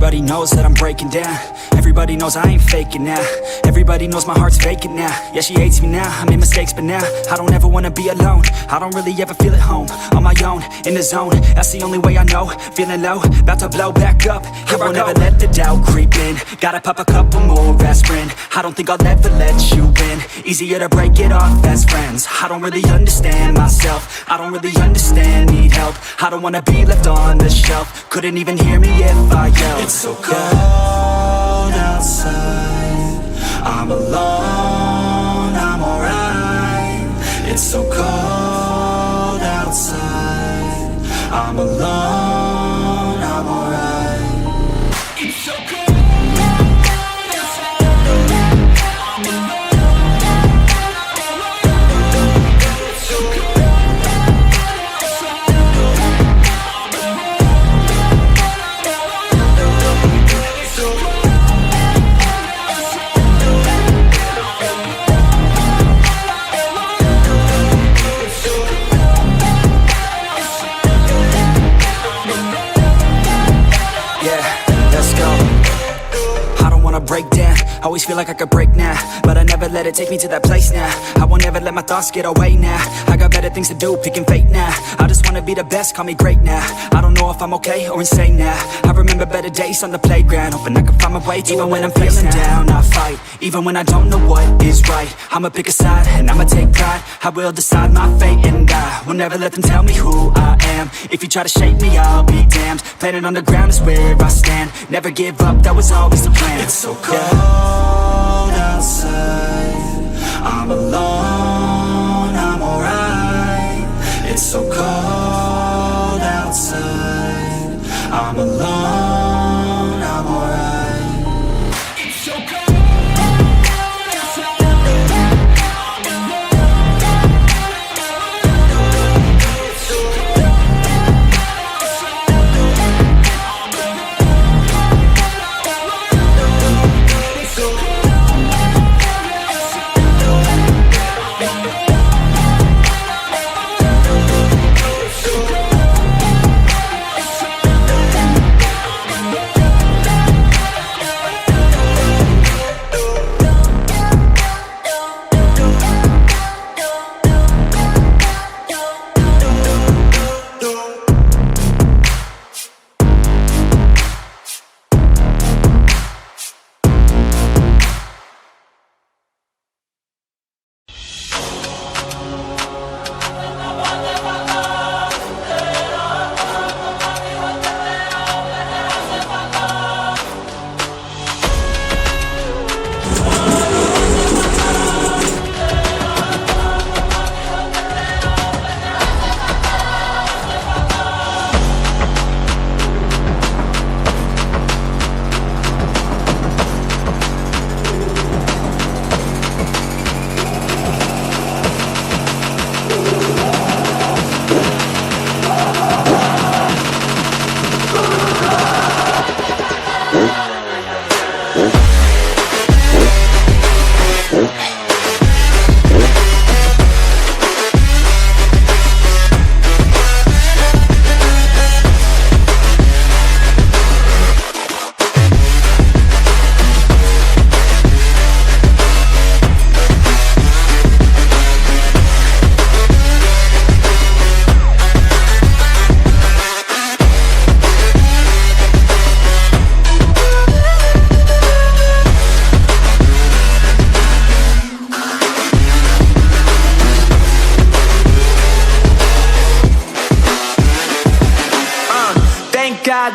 Everybody knows that I'm breaking down. Everybody knows I ain't faking now. Everybody knows my heart's vacant now. Yeah, she hates me now, I made mistakes but now I don't ever wanna be alone. I don't really ever feel at home. On my own, in the zone, that's the only way I know. Feeling low, about to blow back up. Here I won't ever let the doubt creep in. Gotta pop a couple more aspirin. I don't think I'll ever let you in. Easier to break it off as friends. I don't really understand myself. I don't really understand, need help. I don't wanna be left on the shelf. Couldn't even hear me if I yelled. It's so cold outside, I'm alone, I'm alright. It's so cold outside, I'm alone, I'm alright. It's so cold outside, I'm alone. It's so cold outside, break down, always feel like I could break now, but I never let it take me to that place now. I won't ever let my thoughts get away now. I got better things to do, picking fate now. I just wanna be the best, call me great now. I don't know if I'm okay or insane now. I remember better days on the playground, hoping I can find my way to even when I'm feeling down, I fight. Even when I don't know what is right, I'ma pick a side and I'ma take pride. I will decide my fate and I will never let them tell me who I am. If you try to shake me, I'll be damned. Planet on the ground is where I stand. Never give up, that was always the plan. It's so cold outside, I'm alone, I'm alright. It's so cold outside, I'm alone, I'm alright. It's so cold outside, I'm alone. It's so cold outside, I'm alone.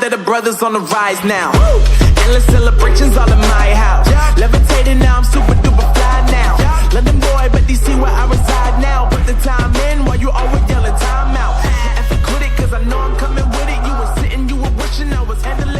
That the brothers on the rise now. Endless celebrations all in my house. Levitating now, I'm super duper fly now. London boy, but DC where I reside now. Put the time in while you always yelling time out. And quit it, cause I know I'm coming with it. You were sitting, you were wishing I was handling